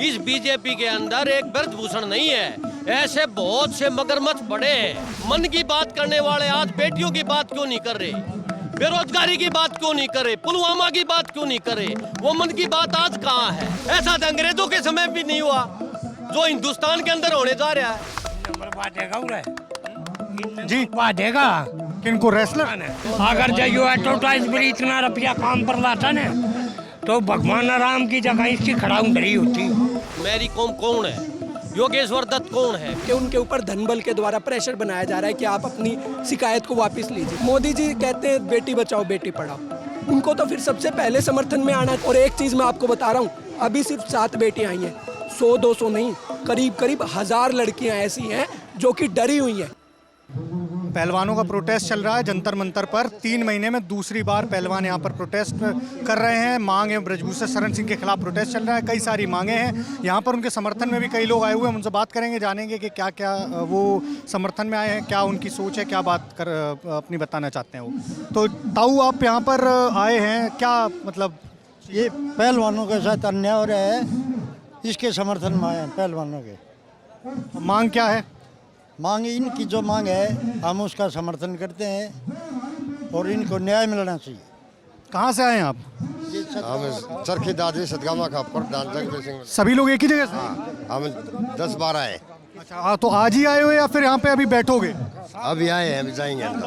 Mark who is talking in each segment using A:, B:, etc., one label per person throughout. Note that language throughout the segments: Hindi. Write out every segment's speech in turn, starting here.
A: इस बीजेपी के अंदर एक ब्रजभूषण नहीं है। ऐसे बहुत से मगरमच्छ बड़े हैं। मन की बात करने वाले आज बेटियों की बात क्यों नहीं कर रहे, बेरोजगारी की बात क्यों नहीं करे, पुलवामा की बात क्यों नहीं करे? वो मन की बात आज कहाँ है? ऐसा तो अंग्रेजों के समय भी नहीं हुआ जो हिंदुस्तान के अंदर होने जा रहा है।
B: जी
C: बाधेगा
B: किनको रेसलर
C: अगर जो एडवर्टाइज पर इतना रुपया काम पर लाता ना तो भगवान राम की जगह इसकी खड़ाऊं डरी होती।
A: मैरी कॉम कौन है? योगेश्वर दत्त कौन है?
D: कि उनके ऊपर धनबल के द्वारा प्रेशर बनाया जा रहा है कि आप अपनी शिकायत को वापस लीजिए। मोदी जी कहते हैं बेटी बचाओ बेटी पढ़ाओ, उनको तो फिर सबसे पहले समर्थन में आना। और एक चीज़ मैं आपको बता रहा हूँ, अभी सिर्फ 7 बेटियाँ आई हैं, 100-200 नहीं, करीब 1000 लड़कियाँ ऐसी हैं जो कि डरी हुई हैं।
B: पहलवानों का प्रोटेस्ट चल रहा है जंतर मंतर पर। 3 महीने में दूसरी बार पहलवान यहाँ पर प्रोटेस्ट कर रहे हैं। मांग है ब्रजभूषण शरण सिंह के खिलाफ प्रोटेस्ट चल रहा है। कई सारी मांगे हैं यहाँ पर। उनके समर्थन में भी कई लोग आए हुए हैं। उनसे बात करेंगे, जानेंगे कि क्या क्या वो समर्थन में आए हैं, क्या उनकी सोच है, क्या बात कर अपनी बताना चाहते हैं वो। तो ताऊ आप यहाँ पर आए हैं, क्या मतलब?
E: ये पहलवानों के साथ अन्याय हो रहा है, इसके समर्थन में आए हैं पहलवानों के।
B: मांग क्या है?
E: मांग इनकी जो मांग है हम उसका समर्थन करते हैं और इनको न्याय मिलना चाहिए।
B: कहाँ से आए हैं आप?
F: हम चरखी दादरी सतगामा का प्रधान जगदीश सिंह।
B: सभी लोग एक ही जगह से?
F: हम 10-12 आए।
B: अच्छा हाँ, तो आज ही आए हो या फिर यहाँ पे अभी बैठोगे?
F: अभी आए हैं, अभी जाएंगे अंदर।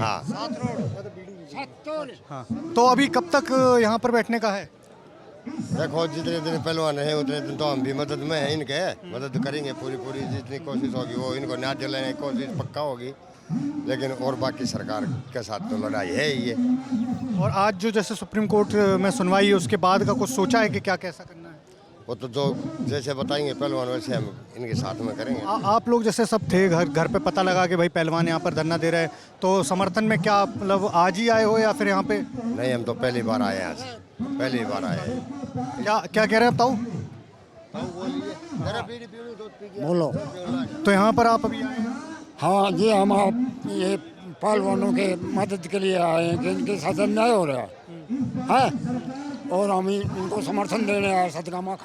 F: हाँ
B: हाँ, तो अभी कब तक यहाँ पर बैठने का है?
F: देखो जितने दिन पहलवान है उतने दिन तो हम भी मदद में हैं इनके, मदद करेंगे पूरी जितनी कोशिश होगी वो इनको न्याय दिलाने की कोशिश पक्का होगी। लेकिन और बाकी सरकार के साथ तो लड़ाई है ही ये।
B: और आज जो जैसे सुप्रीम कोर्ट में सुनवाई है उसके बाद का कुछ सोचा है कि क्या कैसा करना है?
F: वो तो जो जैसे बताएंगे पहलवान वैसे हम इनके साथ में करेंगे।
B: आप लोग जैसे सब थे घर पे, पता लगा कि भाई पहलवान यहाँ पर धरना दे रहे हैं, तो समर्थन में क्या मतलब आज ही आए हो या फिर यहाँ पे?
F: नहीं, हम तो पहली बार आए हैं, आज पहली बार आए हैं।
B: क्या कह रहे हैं ताऊ?
E: बोलो। तो यहाँ पर आप अभी आए हैं?
C: हाँ जी, हम आप ये पहलवानों के मदद के लिए आए हैं कि इनके साथ अन्याय हो रहा है और हम इनको समर्थन देने आए। सतगामा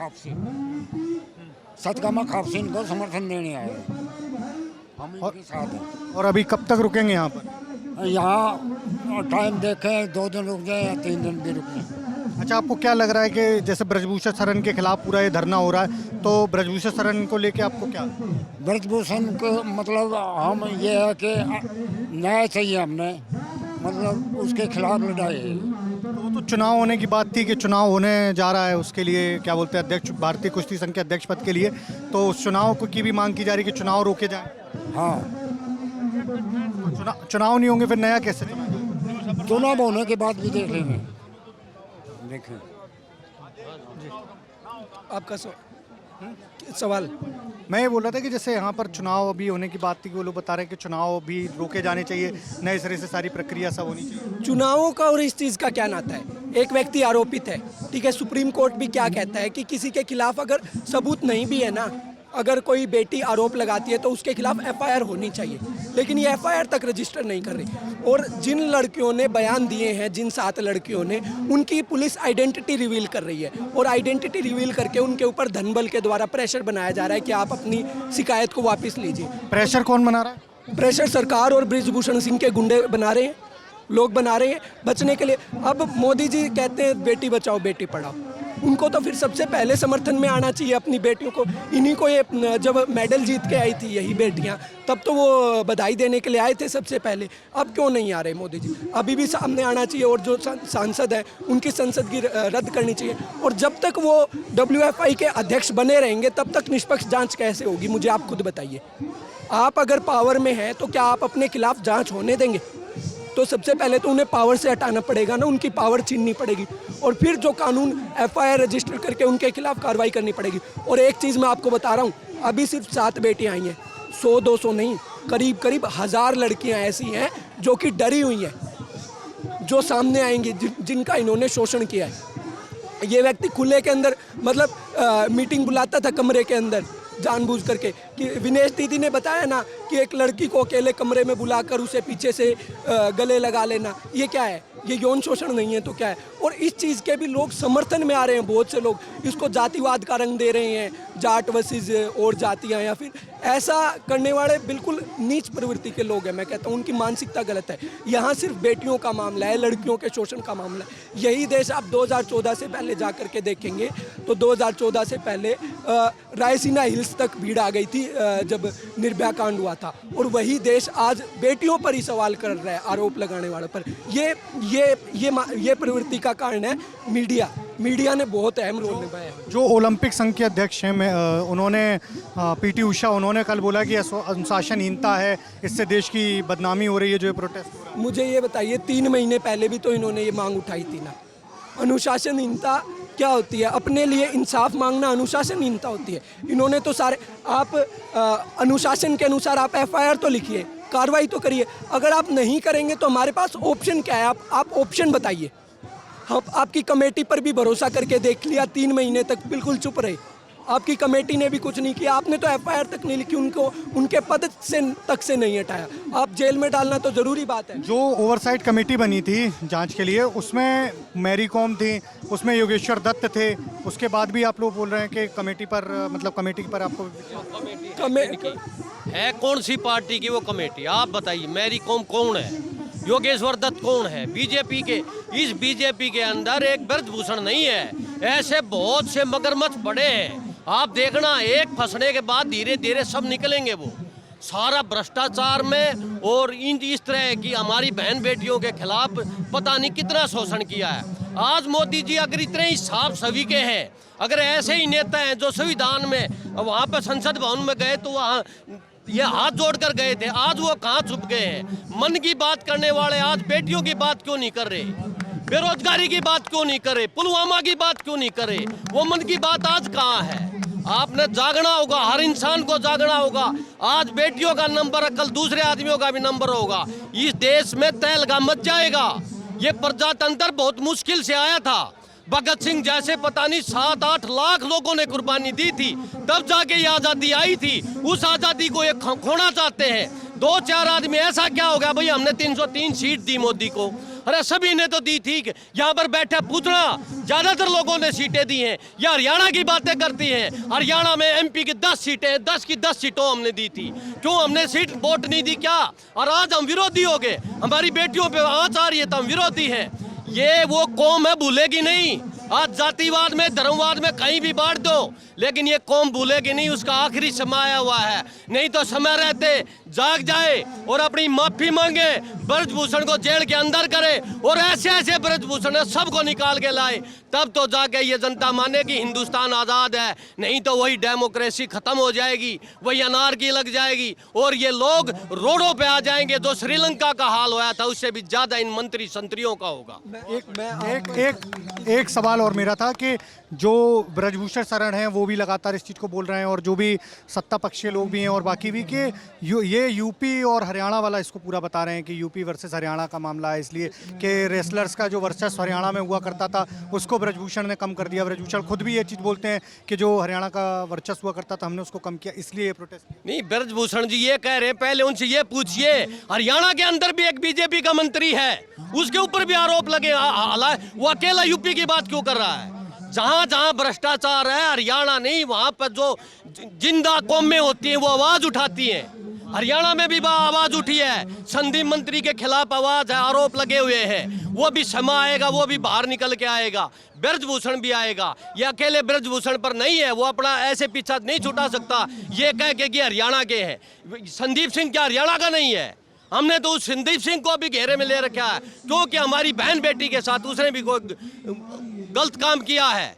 C: खापसी इनको समर्थन देने आए, हम इनके साथ हैं।
B: और अभी कब तक रुकेंगे यहाँ पर?
C: यहाँ टाइम देखें, 2 दिन रुक जाए या 3 दिन भी रुक जाए।
B: अच्छा, आपको क्या लग रहा है कि जैसे ब्रजभूषण शरण के खिलाफ पूरा ये धरना हो रहा है, तो ब्रजभूषण शरण को लेके आपको क्या?
C: ब्रजभूषण को मतलब हम ये है कि न्याय चाहिए, हमने मतलब उसके खिलाफ लड़ाई है।
B: तो चुनाव होने की बात थी कि चुनाव होने जा रहा है, उसके लिए क्या बोलते हैं अध्यक्ष, भारतीय कुश्ती संघ के अध्यक्ष पद के लिए, तो उस चुनाव की भी मांग की जा रही है कि चुनाव रोके जाए।
C: हाँ,
B: चुनाव नहीं होंगे फिर नया कैसे?
C: चुनाव होने के बाद भी देखेंगे। देखें
D: आपका सवाल।
B: मैं ये बोल रहा था कि जैसे यहाँ पर चुनाव अभी होने की बात थी कि वो लोग बता रहे हैं कि चुनाव भी रोके जाने चाहिए, नए सिरे से सारी प्रक्रिया सब होनी चाहिए।
D: चुनावों का और इस चीज़ का क्या नाता है? एक व्यक्ति आरोपित है, ठीक है, सुप्रीम कोर्ट भी क्या कहता है कि किसी के खिलाफ अगर सबूत नहीं भी है ना, अगर कोई बेटी आरोप लगाती है तो उसके खिलाफ FIR होनी चाहिए, लेकिन ये FIR तक रजिस्टर नहीं कर रही। और जिन लड़कियों ने बयान दिए हैं, जिन 7 लड़कियों ने, उनकी पुलिस आइडेंटिटी रिवील कर रही है और आइडेंटिटी रिवील करके उनके ऊपर धनबल के द्वारा प्रेशर बनाया जा रहा है कि आप अपनी शिकायत को वापस लीजिए।
B: प्रेशर कौन बना रहा है?
D: प्रेशर सरकार और ब्रजभूषण सिंह के गुंडे बना रहे हैं, लोग बना रहे हैं बचने के लिए। अब मोदी जी कहते हैं बेटी बचाओ बेटी पढ़ाओ, उनको तो फिर सबसे पहले समर्थन में आना चाहिए अपनी बेटियों को। इन्हीं को ये जब मेडल जीत के आई थी यही बेटियां, तब तो वो बधाई देने के लिए आए थे सबसे पहले। अब क्यों नहीं आ रहे मोदी जी? अभी भी सामने आना चाहिए और जो सांसद हैं उनकी संसदगी रद्द करनी चाहिए। और जब तक वो WFI के अध्यक्ष बने रहेंगे तब तक निष्पक्ष जाँच कैसे होगी? मुझे आप खुद बताइए। आप अगर पावर में हैं तो क्या आप अपने खिलाफ जाँच होने देंगे? तो सबसे पहले तो उन्हें पावर से हटाना पड़ेगा ना, उनकी पावर छीननी पड़ेगी और फिर जो कानून FIR रजिस्टर करके उनके खिलाफ कार्रवाई करनी पड़ेगी। और एक चीज़ मैं आपको बता रहा हूँ, अभी सिर्फ 7 बेटियाँ आई हैं, 100-200 नहीं, करीब 1000 लड़कियाँ ऐसी हैं जो कि डरी हुई हैं, जो सामने आएंगी, जिनका इन्होंने शोषण किया है। ये व्यक्ति खुले के अंदर मतलब मीटिंग बुलाता था कमरे के अंदर जानबूझ करके, कि विनेश दीदी ने बताया ना कि एक लड़की को अकेले कमरे में बुलाकर उसे पीछे से गले लगा लेना, ये क्या है? ये यौन शोषण नहीं है तो क्या है? और इस चीज़ के भी लोग समर्थन में आ रहे हैं, बहुत से लोग इसको जातिवाद का रंग दे रहे हैं, जाट वर्सेस और जातियाँ, या फिर ऐसा करने वाले बिल्कुल नीच प्रवृत्ति के लोग हैं। मैं कहता हूँ उनकी मानसिकता गलत है। यहाँ सिर्फ बेटियों का मामला है, लड़कियों के शोषण का मामला है। यही देश आप 2014 से पहले जा कर के देखेंगे तो 2014 से पहले रायसीना हिल्स तक भीड़ आ गई थी जब निर्भया कांड हुआ था, और वही देश आज बेटियों पर ही सवाल कर रहा है, आरोप लगाने वालों पर। ये प्रवृत्ति का कारण है मीडिया ने बहुत अहम रोल निभाया है।
B: जो ओलंपिक संघ के अध्यक्ष हैं उन्होंने पीटी उषा, उन्होंने कल बोला कि अनुशासनहीनता है, इससे देश की बदनामी हो रही है जो ये प्रोटेस्ट हो रहा है।
D: मुझे ये बताइए, 3 महीने पहले भी तो इन्होंने ये मांग उठाई थी ना। अनुशासनहीनता क्या होती है? अपने लिए इंसाफ मांगना अनुशासनहीनता होती है। इन्होंने तो सारे आप अनुशासन के अनुसार आप FIR तो लिखिए, कार्रवाई तो करिए। अगर आप नहीं करेंगे तो हमारे पास ऑप्शन क्या है? आप ऑप्शन बताइए। हम आपकी कमेटी पर भी भरोसा करके देख लिया, 3 महीने तक बिल्कुल चुप रहे। आपकी कमेटी ने भी कुछ नहीं किया, आपने तो FIR तक नहीं लिखी, उनके पद से नहीं हटाया। आप जेल में डालना तो ज़रूरी बात है।
B: जो ओवरसाइट कमेटी बनी थी जांच के लिए, उसमें मैरी कॉम थी, उसमें योगेश्वर दत्त थे, उसके बाद भी आप लोग बोल रहे हैं कि कमेटी पर आपको
A: है कौन सी पार्टी की वो कमेटी? आप बताइए, मैरी कॉम कौन है? योगेश्वर दत्त कौन है? बीजेपी के। इस बीजेपी के अंदर एक ब्रजभूषण नहीं है। ऐसे बहुत से मगरमच्छ बड़े हैं, आप देखना, एक फंसने के बाद धीरे धीरे सब निकलेंगे। वो सारा भ्रष्टाचार में और इस तरह की हमारी बहन बेटियों के खिलाफ पता नहीं कितना शोषण किया है। आज मोदी जी अगर इतने ही साफ सभी के हैं, अगर ऐसे ही नेता हैं जो संविधान में वहाँ पर संसद भवन में गए तो वहाँ ये हाथ जोड़कर गए थे, आज वो कहाँ छुप गए हैं? मन की बात करने वाले आज बेटियों की बात क्यों नहीं कर रहे? बेरोजगारी की बात क्यों नहीं करे? पुलवामा की बात क्यों नहीं करे? वो मन की बात आज कहाँ है? आपने जागना होगा, हर इंसान को जागना होगा। आज बेटियों का नंबर कल दूसरे आदमियों का भी नंबर होगा। इस देश में तहलका मच जाएगा। ये प्रजातंत्र बहुत मुश्किल से आया था। भगत सिंह जैसे पता नहीं 7-8 लाख लोगों ने कुर्बानी दी थी, तब जाके ये आज़ादी आई थी। उस आज़ादी को ये खोना चाहते हैं 2-4 आदमी। ऐसा क्या हो गया भाई, हमने 303 सीट दी मोदी को? अरे सभी ने तो दी थी। यहाँ पर बैठे पूछना, ज्यादातर लोगों ने सीटें दी हैं। या हरियाणा की बातें करती हैं, हरियाणा में MP की 10 सीटें, 10 की 10 सीटों हमने दी थी। क्यों हमने सीट वोट नहीं दी क्या? और आज हम विरोधी हो गए, हमारी बेटियों पे आँच आ रही है तो हम विरोधी हैं। ये वो कौम है, भूलेगी नहीं। आज जातिवाद में, धर्मवाद में कहीं भी बांट दो, लेकिन ये कौम भूलेगी नहीं। उसका आखिरी समय आया हुआ है, नहीं तो समय रहते जाग जाए और अपनी माफी मांगे, ब्रजभूषण को जेल के अंदर करे और ऐसे ऐसे ब्रजभूषण सबको निकाल के लाए, तब तो जाके ये जनता माने कि हिंदुस्तान आज़ाद है। नहीं तो वही डेमोक्रेसी खत्म हो जाएगी, वही अनारकी लग जाएगी और ये लोग रोडों पे आ जाएंगे। जो श्रीलंका का हाल हुआ था उससे भी ज्यादा इन मंत्री संतरियों का होगा।
B: एक सवाल और मेरा था कि जो ब्रजभूषण शरण है वो भी लगातार इस चीज़ को बोल रहे हैं, और जो भी सत्ता पक्ष के लोग भी हैं और बाकी भी, कि ये यूपी और हरियाणा वाला इसको पूरा बता रहे हैं कि यूपी वर्सेस हरियाणा का मामला है, इसलिए कि रेसलर्स का जो वर्चस्व हरियाणा में हुआ करता था उसको ब्रजभूषण ने कम कर दिया। ब्रजभूषण खुद भी ये चीज़ बोलते हैं कि जो हरियाणा का वर्चस्व हुआ करता था हमने उसको कम किया, इसलिए ये प्रोटेस्ट।
A: नहीं, ब्रजभूषण जी ये कह रहे हैं, पहले उनसे ये पूछिए, हरियाणा के अंदर भी एक बीजेपी का मंत्री है, उसके ऊपर भी आरोप लगे। वो अकेला यूपी की बात क्यों कर रहा है? जहां जहां भ्रष्टाचार है, हरियाणा नहीं, वहां पर जो जिंदा कौमें होती हैं वो आवाज उठाती हैं। हरियाणा में भी आवाज उठी है, संदीप मंत्री के खिलाफ आवाज है, आरोप लगे हुए हैं। वो भी समय आएगा, वो भी बाहर निकल के आएगा, ब्रजभूषण भी आएगा। ये अकेले ब्रजभूषण पर नहीं है, वो अपना ऐसे पीछा नहीं छुटा सकता ये कह के कि हरियाणा के हैं। संदीप सिंह क्या हरियाणा का नहीं है? हमने तो उस संदीप सिंह को भी घेरे में ले रखा है क्योंकि हमारी बहन बेटी के साथ उसने भी कोई गलत काम किया है।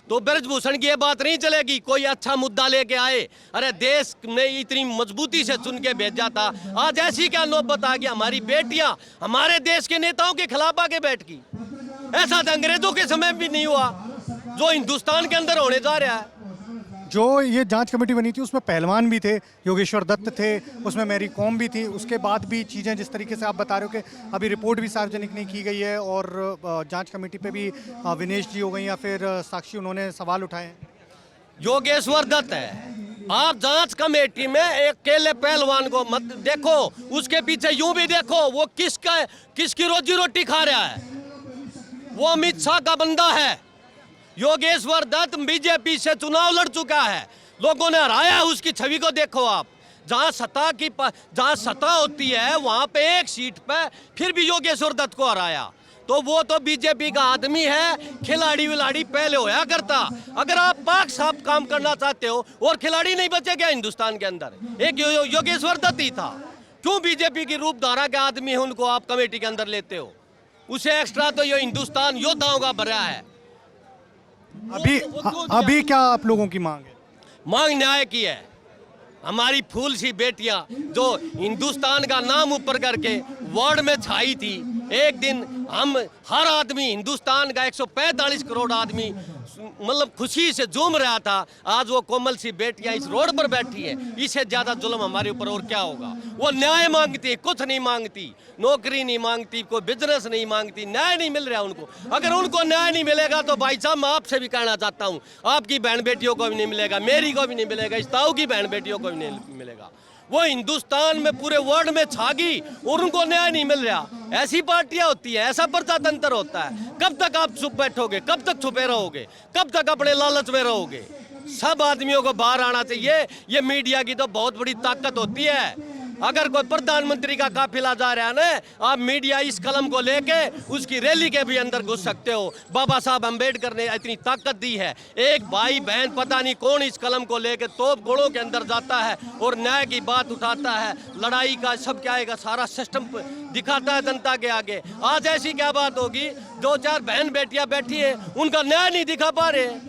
A: तो ब्रजभूषण की ये बात नहीं चलेगी, कोई अच्छा मुद्दा लेके आए। अरे देश ने इतनी मजबूती से चुन के भेजा था, आज ऐसी क्या नौबत आ गई हमारी बेटियां हमारे देश के नेताओं के खिलाफ आके बैठ गई। ऐसा तो अंग्रेजों के समय भी नहीं हुआ जो हिंदुस्तान के अंदर होने जा रहा है।
B: जो ये जांच कमेटी बनी थी उसमें पहलवान भी थे, योगेश्वर दत्त थे, उसमें मैरी कॉम भी थी, उसके बाद भी चीज़ें जिस तरीके से आप बता रहे हो कि अभी रिपोर्ट भी सार्वजनिक नहीं की गई है और जांच कमेटी पे भी विनेश जी हो गई या फिर साक्षी, उन्होंने सवाल उठाए हैं।
A: योगेश्वर दत्त है, आप जांच कमेटी में एक अकेले पहलवान को मत देखो, उसके पीछे यूं भी देखो वो किसकी रोजी रोटी खा रहा है। वो अमित शाह का बंदा है। योगेश्वर दत्त बीजेपी से चुनाव लड़ चुका है, लोगों ने हराया, उसकी छवि को देखो आप। जहां सत्ता होती है वहां पे एक सीट पे फिर भी योगेश्वर दत्त को हराया। तो वो तो बीजेपी का आदमी है, खिलाड़ी विलाड़ी पहले होया करता। अगर आप पाक साफ काम करना चाहते हो और खिलाड़ी नहीं बचेगा हिंदुस्तान के अंदर, एक योगेश्वर दत्त ही था। क्यों बीजेपी की रूपधारा के आदमी है उनको आप कमेटी के अंदर लेते हो? उसे एक्स्ट्रा तो ये हिंदुस्तान योद्धाओं का भरा है।
B: अभी क्या आप लोगों की मांग है?
A: मांग न्याय की है। हमारी फूल सी बेटियां जो हिंदुस्तान का नाम ऊपर करके वर्ल्ड में छाई थी, एक दिन हम हर आदमी, हिंदुस्तान का 145 करोड़ आदमी मतलब खुशी से झूम रहा था। आज वो कोमल सी बेटियां इस रोड पर बैठी है। इससे ज्यादा जुल्म हमारे ऊपर और क्या होगा? वो न्याय मांगती, कुछ नहीं मांगती, नौकरी नहीं मांगती, कोई बिजनेस नहीं मांगती, न्याय नहीं मिल रहा उनको। अगर उनको न्याय नहीं मिलेगा तो भाई साहब मैं आपसे भी कहना चाहता हूँ, आपकी बहन बेटियों को भी नहीं मिलेगा, मेरी को भी नहीं मिलेगा, इस ताऊ की बहन बेटियों को भी नहीं मिलेगा। वो हिंदुस्तान में पूरे वर्ल्ड में छागी और उनको न्याय नहीं मिल रहा। ऐसी पार्टियां होती है, ऐसा प्रजातंत्र होता है। कब तक आप चुप बैठोगे? कब तक छुपे रहोगे? कब तक अपने लालच में रहोगे? सब आदमियों को बाहर आना चाहिए। ये मीडिया की तो बहुत बड़ी ताकत होती है। अगर कोई प्रधानमंत्री का काफिला जा रहा है ना, आप मीडिया इस कलम को लेके उसकी रैली के भी अंदर घुस सकते हो। बाबा साहब अम्बेडकर ने इतनी ताकत दी है। एक भाई बहन पता नहीं कौन इस कलम को लेके तोप गोलों के अंदर जाता है और न्याय की बात उठाता है, लड़ाई का सब क्या आएगा, सारा सिस्टम दिखाता है जनता के आगे। आज ऐसी क्या बात होगी, 2-4 बहन बेटियां बैठी है, उनका न्याय नहीं दिखा पा रहे,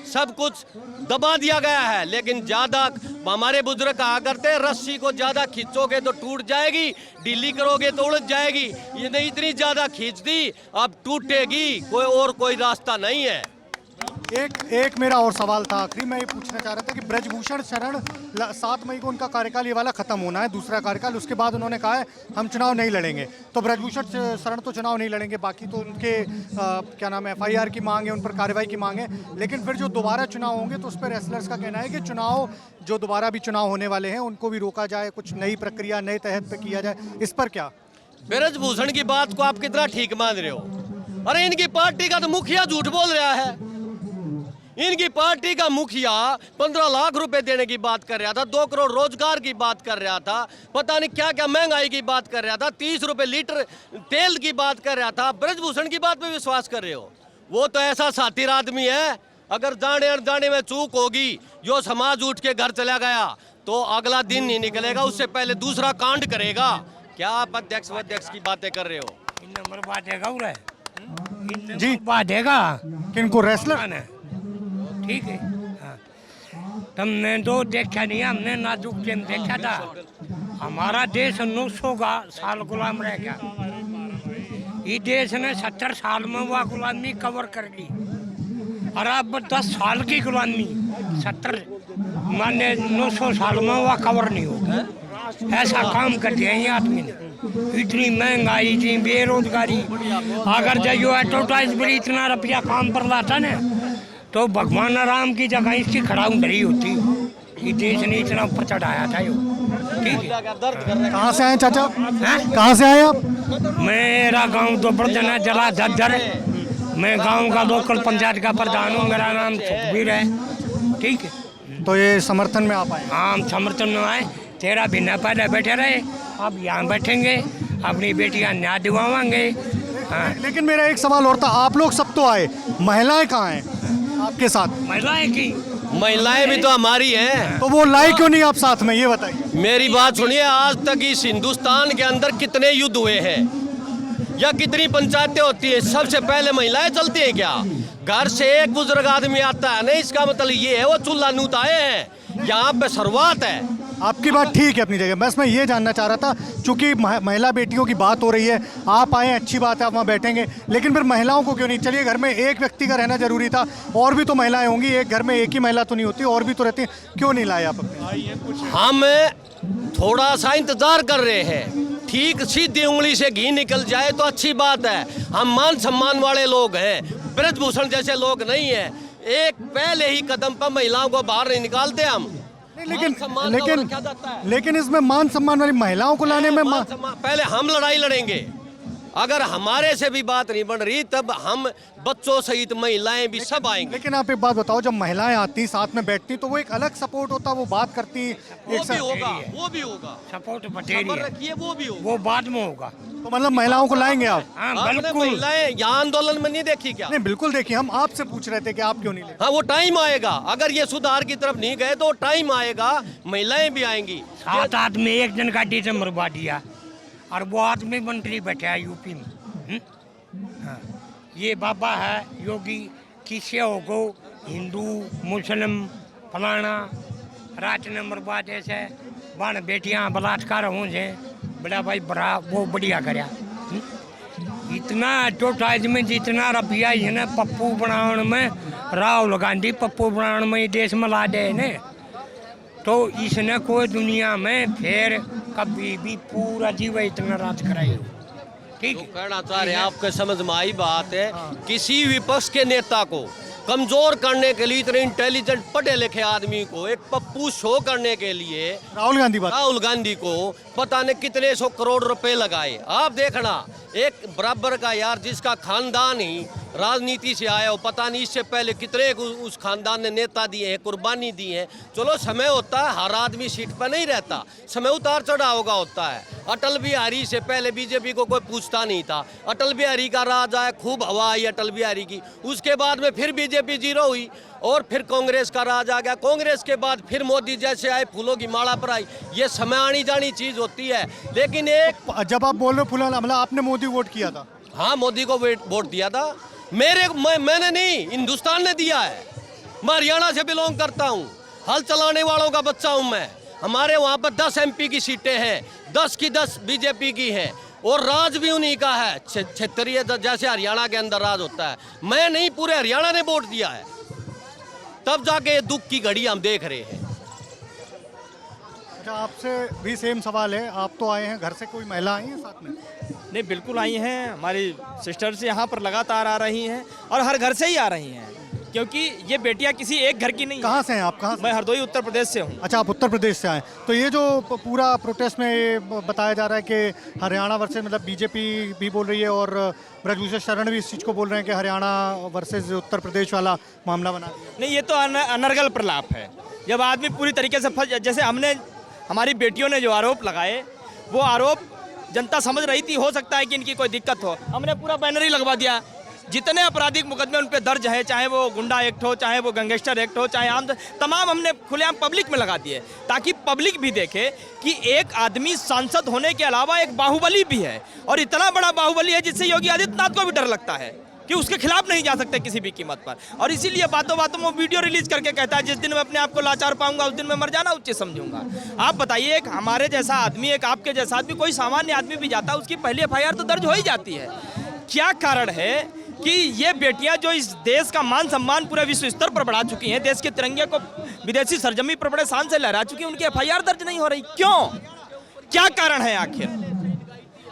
A: सब कुछ दबा दिया गया है। लेकिन ज्यादा हमारे बुजुर्ग कहा करते हैं, रस्सी को ज्यादा खींचोगे तो टूट जाएगी, ढीली करोगे तो उलझ जाएगी। ये नहीं, इतनी ज्यादा खींच दी अब टूटेगी, कोई रास्ता नहीं है।
B: एक मेरा और सवाल था आखिरी, मैं ये पूछना चाह रहा था कि ब्रजभूषण शरण 7 मई को उनका कार्यकाल ये वाला खत्म होना है, दूसरा कार्यकाल, उसके बाद उन्होंने कहा है हम चुनाव नहीं लड़ेंगे। तो ब्रजभूषण शरण तो चुनाव नहीं लड़ेंगे, बाकी तो उनके क्या नाम है FIR की मांग है, उन पर कार्रवाई की मांग है। लेकिन फिर जो दोबारा चुनाव होंगे तो उस पर रेसलर्स का कहना है कि चुनाव जो दोबारा भी चुनाव होने वाले हैं उनको भी रोका जाए, कुछ नई प्रक्रिया नए तहत पे किया जाए। इस पर क्या?
A: ब्रजभूषण की बात को आप कितना ठीक मान रहे हो? अरे इनकी पार्टी का तो मुखिया झूठ बोल रहा है। इनकी पार्टी का मुखिया 15 लाख रुपए देने की बात कर रहा था, 2 करोड़ रोजगार की बात कर रहा था, पता नहीं क्या क्या महंगाई की बात कर रहा था, 30 रुपए लीटर तेल की बात कर रहा था। ब्रजभूषण की बात पे विश्वास कर रहे हो? वो तो ऐसा सातिर आदमी है, अगर जाने अनजाने में चूक होगी, जो समाज उठ के घर चला गया तो अगला दिन नहीं निकलेगा, उससे पहले दूसरा कांड करेगा। क्या आप अध्यक्ष की बातें कर रहे हो?
B: जी
G: बांधेगा
B: किनको? रेसलर?
G: ठीक है। हाँ। तुमने तो देखा नहीं, हमने नाजुक गेम देखा था। हमारा देश 900 साल गुलाम रह गया। ये देश ने 70 साल में वह गुलामी कवर कर ली, और अब 10 साल की गुलामी 70 माने 900 साल में वह कवर नहीं होगा। ऐसा काम कर दिया ये आदमी ने। इतनी महंगाई थी, बेरोजगारी, अगर जो एडवर्टाइज भी इतना रुपया काम पर लाता ना तो भगवान राम की जगह इसकी खड़ाऊ डरी होती। ये देश ने इतना ऊपर चढ़ाया था यो। ठीक है।
B: कहाँ से आए चाचा? कहाँ से आए आप?
G: मेरा गांव दोपरजन है, जला झज्जर। मैं गांव का लोकल पंचायत का प्रधान हूँ, मेरा नाम सुखबीर है। ठीक है।
B: तो ये समर्थन में आप आए?
G: हाँ, हम समर्थन में आए। 13 महीना पहले बैठे रहे, अब यहाँ बैठेंगे, अपनी बेटियाँ न्याय दिलवाएंगे। हाँ।
B: लेकिन मेरा एक सवाल और था, आप लोग सब तो आए, महिलाएं कहाँ हैं आपके साथ?
G: महिलाएं की
A: महिलाएं भी तो हमारी हैं।
B: तो वो लाई क्यों नहीं आप साथ में, ये बताइए।
A: मेरी बात सुनिए, आज तक इस हिंदुस्तान के अंदर कितने युद्ध हुए हैं या कितनी पंचायतें होती है, सबसे पहले महिलाएं चलती है क्या? घर से एक बुजुर्ग आदमी आता है नहीं, इसका मतलब ये है वो चूल्हा नूताए हैं। यहाँ पे शुरुआत है।
B: आपकी बात ठीक है अपनी जगह, बस मैं ये जानना चाह रहा था, चूंकि महिला बेटियों की बात हो रही है, आप आए अच्छी बात है, आप वहाँ बैठेंगे, लेकिन फिर महिलाओं को क्यों नहीं? चलिए घर में एक व्यक्ति का रहना जरूरी था, और भी तो महिलाएं होंगी, एक घर में एक ही महिला तो नहीं होती, और भी तो रहती, क्यों नहीं लाए आप अपने?
A: हम थोड़ा सा इंतजार कर रहे हैं, ठीक सीधी उंगली से घी निकल जाए तो अच्छी बात है। हम मान सम्मान वाले लोग हैं, ब्रजभूषण जैसे लोग नहीं है। एक पहले ही कदम पर महिलाओं को बाहर नहीं निकालते हम।
B: लेकिन
A: मान सम्मान का वो रखा जाता है।
B: लेकिन इसमें मान सम्मान वाली महिलाओं को लाने में
A: पहले हम लड़ाई लड़ेंगे। अगर हमारे से भी बात नहीं बन रही तब हम बच्चों सहित महिलाएं भी सब आएंगे।
B: लेकिन आप एक बात बताओ, जब महिलाएं आती साथ में बैठती तो वो एक अलग सपोर्ट होता, वो बात करती
A: वो भी होगा
G: सपोर्ट बटेरी
A: खबर
G: है,
B: तो
A: रखिए, वो भी होगा।
G: वो बाद में होगा।
B: तो मतलब महिलाओं को लाएंगे आप?
G: हाँ
A: आपने
G: बिल्कुल।
A: महिलाएं यहाँ आंदोलन में नहीं देखी क्या?
B: नहीं बिल्कुल देखिए, हम आपसे पूछ रहे थे कि आप क्यों नहीं ले।
A: हाँ, वो टाइम आएगा। अगर ये सुधार की तरफ नहीं गए तो टाइम आएगा, महिलाएं भी आएंगी।
G: 7 आदमी एक जन का डीजल मरवा दिया और वो आदमी मंत्री बैठा है यूपी में। हाँ। ये बाबा है योगी, किसे होगो हिंदू मुस्लिम फलाना राज नंबर बाद ऐसे बन बेटियां बलात्कार हो जाए, बड़ा भाई बड़ा वो बढ़िया करया। इतना एडवर्टाइज में जितना रुपया है ना पप्पू बनाने में, राहुल गांधी पप्पू बनाने में देश में ला दे ने, तो इसने कोई दुनिया में फिर कभी भी पूरा जीवन इतना राज कराई। ठीक
A: जो कहना चाह रहे हैं आपके समझ में आई बात है। किसी विपक्ष के नेता को कमजोर करने के लिए, इतने इंटेलिजेंट पढ़े लिखे आदमी को एक पप्पू शो करने के लिए राहुल गांधी को पता नहीं कितने 100 करोड़ रुपए लगाए। आप देखना, एक बराबर का यार जिसका खानदान ही राजनीति से आया हो, पता नहीं इससे पहले कितने उस खानदान ने नेता दिए हैं, कुर्बानी दी है। चलो समय होता है, हर आदमी सीट पर नहीं रहता, समय उतार चढ़ाव का होता है। अटल बिहारी से पहले बीजेपी को कोई पूछता नहीं था। अटल बिहारी का राज आया, खूब हवा आई अटल बिहारी की, उसके बाद में फिर बीजेपी जीरो हुई और फिर कांग्रेस का राज आ गया। कांग्रेस के बाद फिर मोदी जैसे आए, फूलों की माला पर आई। ये समय आनी जानी चीज होती है। लेकिन एक
B: जब आप बोल रहे हो फुला, मतलब आपने मोदी वोट किया था?
A: हाँ, मोदी को वोट दिया था। मैंने नहीं, हिंदुस्तान ने दिया है। मैं हरियाणा से बिलोंग करता हूँ, हल चलाने वालों का बच्चा हूँ मैं। हमारे वहाँ पर 10 MP की सीटें हैं, 10 की 10 बीजेपी की हैं और राज भी उन्हीं का है, क्षेत्रीय जैसे हरियाणा के अंदर राज होता है। मैं नहीं, पूरे हरियाणा ने वोट दिया है, तब जाके ये दुख की घड़ी हम देख रहे हैं।
B: अच्छा, आपसे भी सेम सवाल है। आप तो आए हैं, घर से कोई महिला आई है साथ में?
H: नहीं, बिल्कुल आई हैं। हमारी सिस्टर्स यहाँ पर लगातार आ रही हैं और हर घर से ही आ रही हैं, क्योंकि ये बेटियाँ किसी एक घर की नहीं।
B: कहाँ से हैं आप? कहाँ से?
H: मैं हरदोई उत्तर प्रदेश से हूँ।
B: अच्छा, आप उत्तर प्रदेश से आए। तो ये जो पूरा प्रोटेस्ट में ये बताया जा रहा है कि हरियाणा वर्सेस, मतलब बीजेपी भी बोल रही है और ब्रजभूषण शरण भी इस चीज़ को बोल रहे हैं कि हरियाणा वर्सेस उत्तर प्रदेश वाला मामला बना दिया।
H: नहीं, ये तो अनर्गल प्रलाप है। जब आदमी पूरी तरीके से जैसे हमने, हमारी बेटियों ने जो आरोप लगाए, वो आरोप जनता समझ रही थी हो सकता है कि इनकी कोई दिक्कत हो, हमने पूरा बैनर ही लगवा दिया। जितने आपराधिक मुकदमे उन पे दर्ज है, चाहे वो गुंडा एक्ट हो, चाहे वो गैंगस्टर एक्ट हो, चाहे आम, तमाम हमने खुलेआम पब्लिक में लगा दिए, ताकि पब्लिक भी देखे कि एक आदमी सांसद होने के अलावा एक बाहुबली भी है, और इतना बड़ा बाहुबली है जिससे योगी आदित्यनाथ को भी डर लगता है कि उसके खिलाफ नहीं जा सकते किसी भी कीमत पर। और इसीलिए बातों बातों में वीडियो रिलीज करके कहता है, जिस दिन मैं अपने आप को लाचार पाऊंगा उस दिन मैं मर जाना उचित समझूंगा। आप बताइए, एक हमारे जैसा आदमी, एक आपके जैसा आदमी, कोई सामान्य आदमी भी जाता है, उसकी पहली FIR तो दर्ज हो ही जाती है। क्या कारण है कि ये बेटियां जो इस देश का मान सम्मान पूरे विश्व स्तर पर बढ़ा चुकी हैं, देश के तिरंगे को विदेशी सरजमी पर बड़े शान से लहरा चुकी हैं, उनकी FIR दर्ज नहीं हो रही? क्यों? क्या कारण है आखिर?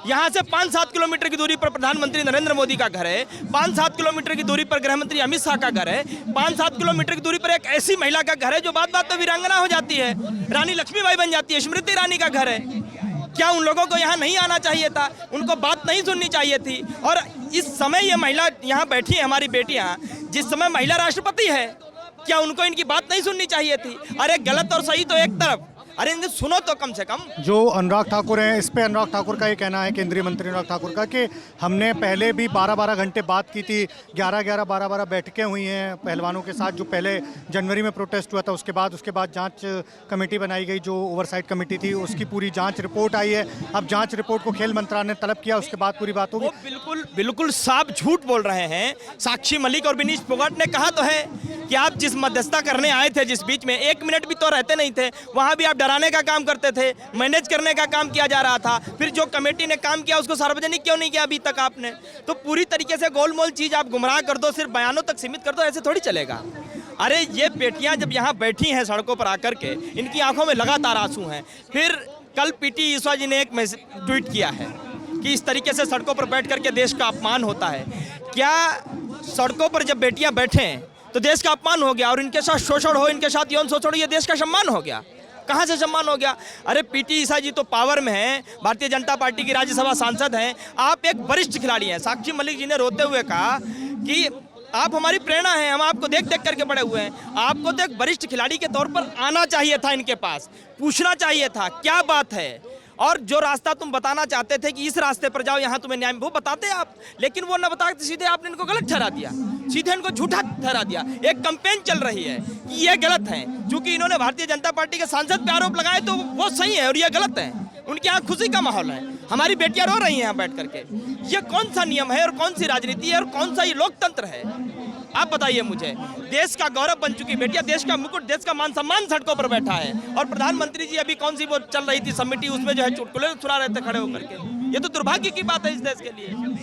H: यहाँ से 5-7 किलोमीटर की दूरी पर प्रधानमंत्री नरेंद्र मोदी का घर है, 5-7 किलोमीटर की दूरी पर गृहमंत्री अमित शाह का घर है, 5-7 किलोमीटर की दूरी पर एक ऐसी महिला का घर है जो बात बात पर वीरांगना हो जाती है, रानी लक्ष्मीबाई बन जाती है, स्मृति ईरानी का घर है। क्या उन लोगों को यहाँ नहीं आना चाहिए था? उनको बात नहीं सुननी चाहिए थी? और इस समय ये महिला यहाँ बैठी है, हमारी बेटियाँ, जिस समय महिला राष्ट्रपति है, क्या उनको इनकी बात नहीं सुननी चाहिए थी? अरे गलत और सही तो एक तरफ, अरे इन्हें सुनो तो कम से कम।
B: जो अनुराग ठाकुर हैं, इस पे अनुराग ठाकुर का ये कहना है, केंद्रीय मंत्री अनुराग ठाकुर का, कि हमने पहले भी 12-12 घंटे बात की थी, 11-11, 12-12 बैठकें हुई हैं पहलवानों के साथ। जो पहले जनवरी में प्रोटेस्ट हुआ था, उसके बाद जांच कमेटी बनाई गई, जो ओवरसाइट कमेटी थी, उसकी पूरी जांच रिपोर्ट आई है। अब जांच रिपोर्ट को खेल मंत्रालय ने तलब किया, उसके बाद पूरी बात होगी।
H: बिल्कुल साफ झूठ बोल रहे हैं। साक्षी मलिक और विनीश फोगाट ने कहा तो है कि आप जिस मध्यस्थता करने आए थे, जिस बीच में 1 मिनट भी तो रहते नहीं थे, वहाँ भी आप डराने का काम करते थे, मैनेज करने का काम किया जा रहा था। फिर जो कमेटी ने काम किया उसको सार्वजनिक क्यों नहीं किया अभी तक आपने? तो पूरी तरीके से गोलमोल चीज आप गुमराह कर दो, सिर्फ बयानों तक सीमित कर दो, ऐसे थोड़ी चलेगा। अरे ये बेटियां जब यहाँ बैठी हैं सड़कों पर आकर के, इनकी आंखों में लगातार आंसू हैं। फिर कल PT ईश्वा जी ने एक ट्वीट किया है कि इस तरीके से सड़कों पर बैठ करके देश का अपमान होता है। क्या सड़कों पर जब बेटियां बैठें तो देश का अपमान हो गया, और इनके साथ शोषण हो, इनके साथ यौन शोषण हो, ये देश का सम्मान हो गया। कहाँ से सम्मान हो गया? अरे पीटी ऊषा जी तो पावर में हैं, भारतीय जनता पार्टी की राज्यसभा सांसद हैं, आप एक वरिष्ठ खिलाड़ी हैं। साक्षी मलिक जी ने रोते हुए कहा कि आप हमारी प्रेरणा हैं, हम आपको देख देख करके बड़े हुए हैं। आपको तो एक वरिष्ठ खिलाड़ी के तौर पर आना चाहिए था, इनके पास पूछना चाहिए था क्या बात है, और जो रास्ता तुम बताना चाहते थे कि इस रास्ते पर जाओ, यहाँ तुम्हें न्याय, वो बताते आप, लेकिन वो न बताते, सीधे आपने इनको गलत ठहरा दिया, सीधे इनको झूठा ठहरा दिया। एक कैंपेन चल रही है कि ये गलत है, क्योंकि इन्होंने भारतीय जनता पार्टी के सांसद पे आरोप लगाए तो वो सही है और ये गलत है। उनके यहाँ खुशी का माहौल है, हमारी बेटियां रो रही हैं यहाँ बैठ करके। ये कौन सा नियम है और कौन सी राजनीति है और कौन सा ये लोकतंत्र है? आप बताइए मुझे। देश का गौरव बन चुकी बेटियां, देश का मुकुट, देश का मान सम्मान सड़कों पर बैठा है, और प्रधानमंत्री जी अभी कौन सी वो चल रही थी समिति, उसमें जो है चुटकुले सुना रहे थे खड़े होकर के। ये तो दुर्भाग्य की बात है इस देश के लिए।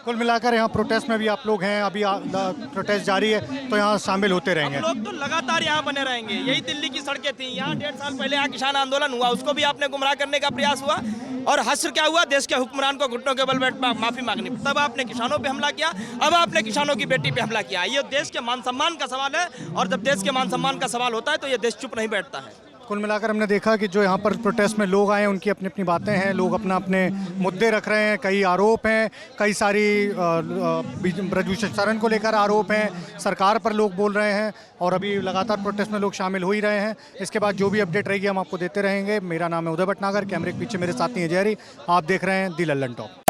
B: कुल मिलाकर यहाँ प्रोटेस्ट में भी आप लोग हैं, अभी प्रोटेस्ट जारी है, तो यहाँ शामिल होते रहेंगे?
H: हम लोग तो लगातार यहाँ बने रहेंगे। यही दिल्ली की सड़कें थी, यहाँ 1.5 साल पहले यहाँ किसान आंदोलन हुआ, उसको भी आपने गुमराह करने का प्रयास हुआ, और हश्र क्या हुआ? देश के हुक्मरान को घुटनों के बल बैठ माफी मांगनी, तब आपने किसानों पे हमला किया, अब आपने किसानों की बेटी पे हमला किया। ये देश के मान सम्मान का सवाल है, और जब देश के मान सम्मान का सवाल होता है तो ये देश चुप नहीं बैठता है।
B: कुल मिलाकर हमने देखा कि जो यहाँ पर प्रोटेस्ट में लोग आए हैं, उनकी अपनी अपनी बातें हैं, लोग अपना अपने मुद्दे रख रहे हैं, कई आरोप हैं, कई सारी ब्रजभूषण शरण को लेकर आरोप हैं, सरकार पर लोग बोल रहे हैं, और अभी लगातार प्रोटेस्ट में लोग शामिल हो ही रहे हैं। इसके बाद जो भी अपडेट रहेगी हम आपको देते रहेंगे। मेरा नाम है उदय भटनागर, कैमरे के पीछे मेरे साथी हैं जहरी, आप देख रहे हैं दी लल्लन टॉप।